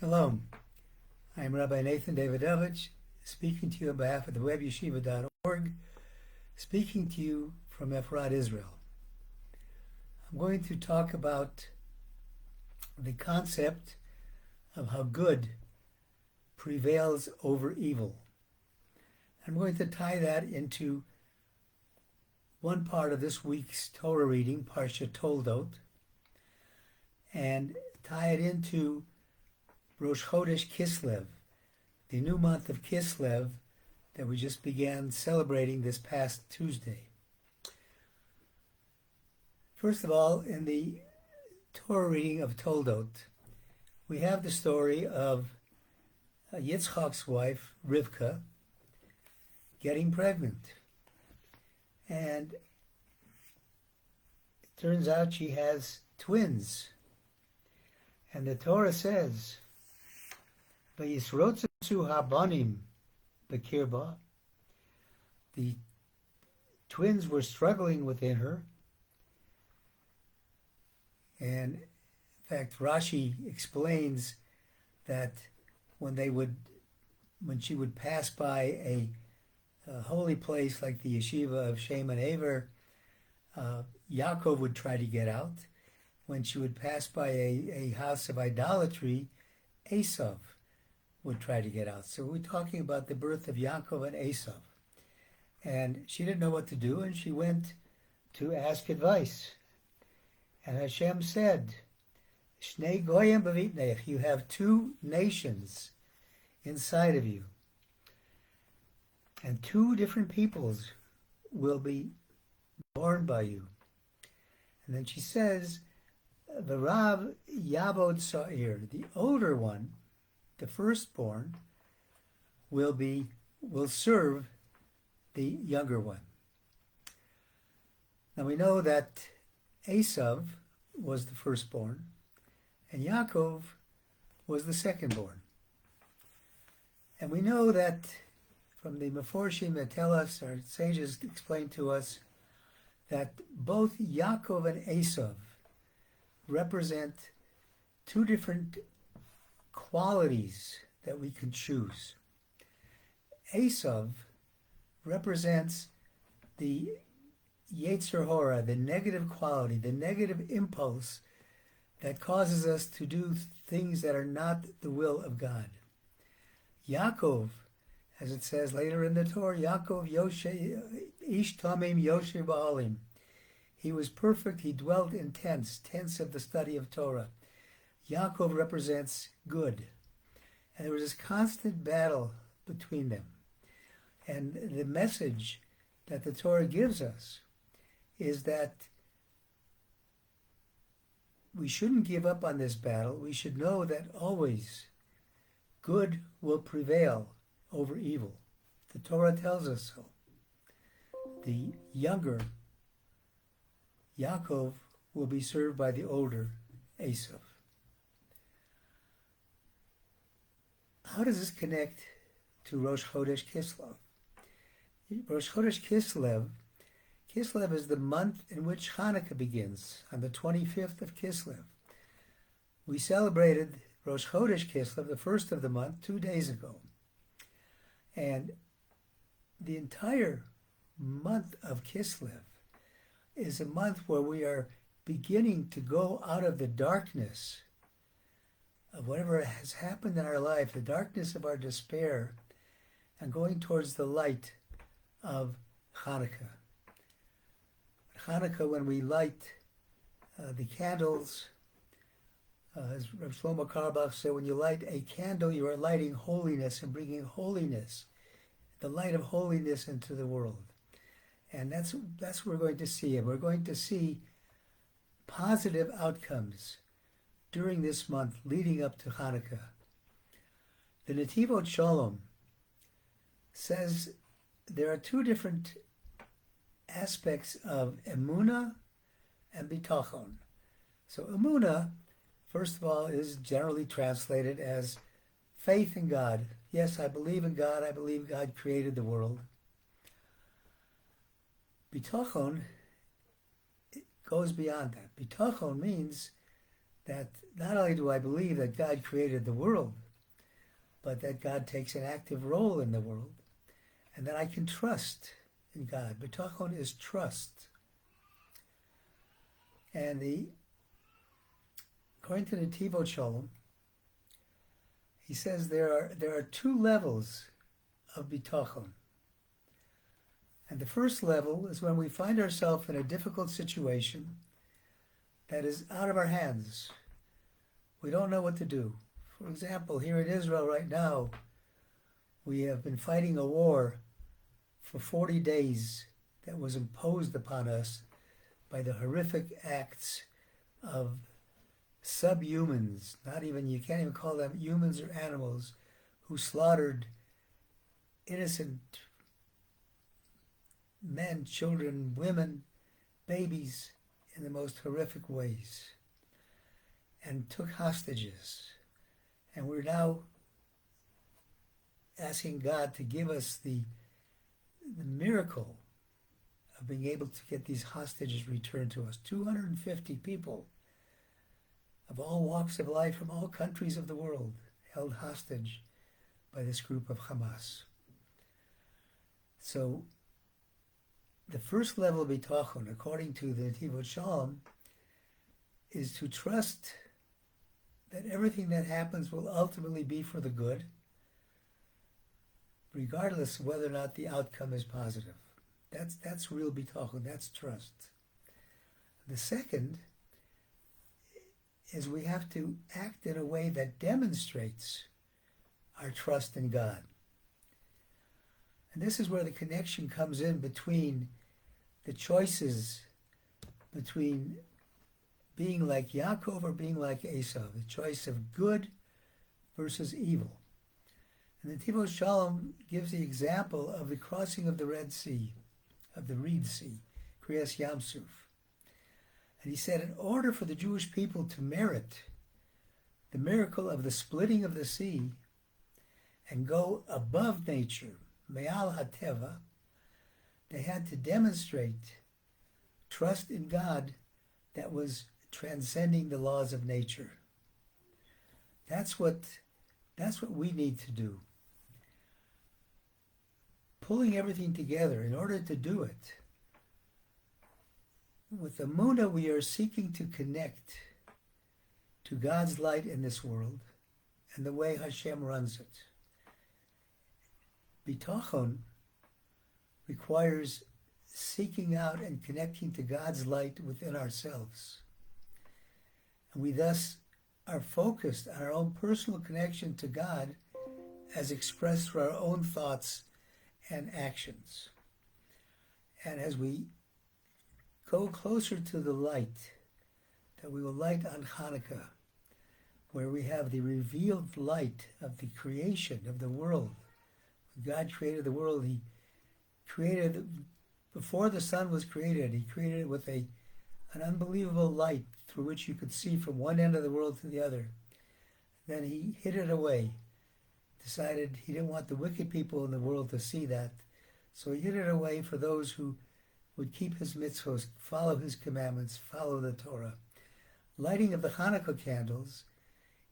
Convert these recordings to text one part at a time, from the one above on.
Shalom. I am Rabbi Davidovich, speaking to you on behalf of the webyeshiva.org, speaking to you from Efrat, Israel. I'm going to talk about the concept of how good prevails over evil. I'm going to tie that into one part of this week's Torah reading, Parsha Toldot, and tie it into Rosh Chodesh Kislev, the new month of Kislev that we just began celebrating this past Tuesday. First of all, in the Torah reading of Toldot, we have the story of Yitzchak's wife, Rivka, getting pregnant. And it turns out she has twins. And the Torah says, "Vayisrotzu habanim b'kirba." The twins were struggling within her. And in fact, Rashi explains that when she would pass by a holy place like the yeshiva of Shem and Aver, Yaakov would try to get out. When she would pass by a house of idolatry, Esav would try to get out. So we're talking about the birth of Yaakov and Esav. And she didn't know what to do, and she went to ask advice. And Hashem said, Shnei goyim b'vitneich, you have two nations inside of you. And two different peoples will be born by you. And then she says, V'rav yabod sa'ir, the older one, the firstborn, will serve the younger one. Now we know that Esav was the firstborn, and Yaakov was the secondborn. And we know that from the Meforshim that tell us, our sages explain to us, that both Yaakov and Esav represent two different qualities that we can choose. Esav represents the Yetzer Hora, the negative quality, the negative impulse that causes us to do things that are not the will of God. Yaakov, as it says later in the Torah, Yaakov Ish Tamim Yosher Ba'alim. He was perfect, he dwelt in tents of the study of Torah. Yaakov represents good. And there was this constant battle between them. And the message that the Torah gives us is that we shouldn't give up on this battle. We should know that always good will prevail over evil. The Torah tells us so. The younger Yaakov will be served by the older Esav. How does this connect to Rosh Chodesh Kislev? Rosh Chodesh Kislev is the month in which Chanukah begins, on the 25th of Kislev. We celebrated Rosh Chodesh Kislev, the first of the month, 2 days ago. And the entire month of Kislev is a month where we are beginning to go out of the darkness of whatever has happened in our life, the darkness of our despair, and going towards the light of Chanukah. Chanukah, when we light the candles, as Rabbi Shlomo Carlebach said, when you light a candle, you are lighting holiness and bringing holiness, the light of holiness into the world. And that's what we're going to see. And we're going to see positive outcomes during this month leading up to Chanukah. The Netivot Shalom says there are two different aspects of Emuna and Bitachon. So Emuna, first of all, is generally translated as faith in God. Yes, I believe in God. I believe God created the world. Bitachon goes beyond that. Bitachon means that not only do I believe that God created the world, but that God takes an active role in the world, and that I can trust in God. Bitachon is trust. And according to Netivot Shalom, he says there are two levels of bitachon. And the first level is when we find ourselves in a difficult situation that is out of our hands. We don't know what to do. For example, here in Israel right now, we have been fighting a war for 40 days that was imposed upon us by the horrific acts of subhumans, you can't even call them humans or animals, who slaughtered innocent men, children, women, babies in the most horrific ways, and took hostages. And we're now asking God to give us the miracle of being able to get these hostages returned to us. 250 people of all walks of life from all countries of the world held hostage by this group of Hamas. So the first level of bitachon, according to the Netivot Shalom, is to trust that everything that happens will ultimately be for the good, regardless of whether or not the outcome is positive. That's real bitachon, that's trust. The second is we have to act in a way that demonstrates our trust in God. And this is where the connection comes in between the choices between being like Yaakov or being like Esau, the choice of good versus evil. And the Netivot Shalom gives the example of the crossing of the Red Sea, of the Reed Sea, Kriyas Yamsuf. And he said, in order for the Jewish people to merit the miracle of the splitting of the sea and go above nature, Me'al HaTeva, they had to demonstrate trust in God that was transcending the laws of nature. That's what we need to do. Pulling everything together in order to do it. With Emuna, we are seeking to connect to God's light in this world and the way Hashem runs it. Bitachon requires seeking out and connecting to God's light within ourselves. And we thus are focused on our own personal connection to God as expressed through our own thoughts and actions. And as we go closer to the light that we will light on Chanukah, where we have the revealed light of the creation of the world. When God created the world, he created, before the sun was created, he created it with an unbelievable light through which you could see from one end of the world to the other. Then he hid it away, decided he didn't want the wicked people in the world to see that, so he hid it away for those who would keep his mitzvos, follow his commandments, follow the Torah. Lighting of the Chanukah candles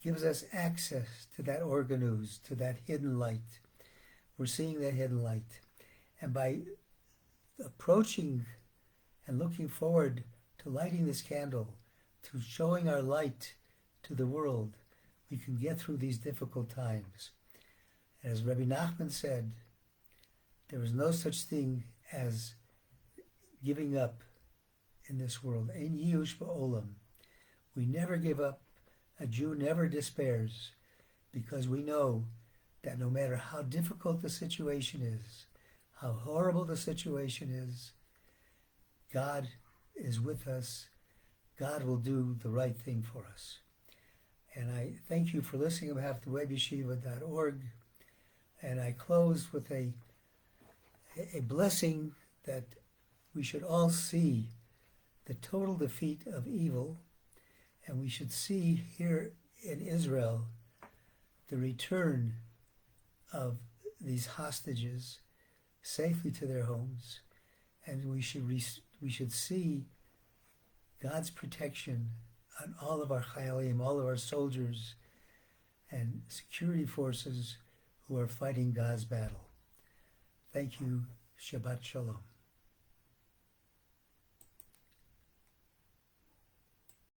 gives us access to that organuz, to that hidden light. We're seeing that hidden light. And by approaching and looking forward to lighting this candle, to showing our light to the world, we can get through these difficult times. And as Rabbi Nachman said, there is no such thing as giving up in this world. Ein yush ba'olam. We never give up. A Jew never despairs, because we know that no matter how difficult the situation is, how horrible the situation is, God is with us. God will do the right thing for us. And I thank you for listening on behalf of webyeshiva.org. And I close with a blessing that we should all see the total defeat of evil, and we should see here in Israel the return of these hostages safely to their homes, and we should see God's protection on all of our chayalim, all of our soldiers and security forces who are fighting God's battle. Thank you. Shabbat Shalom.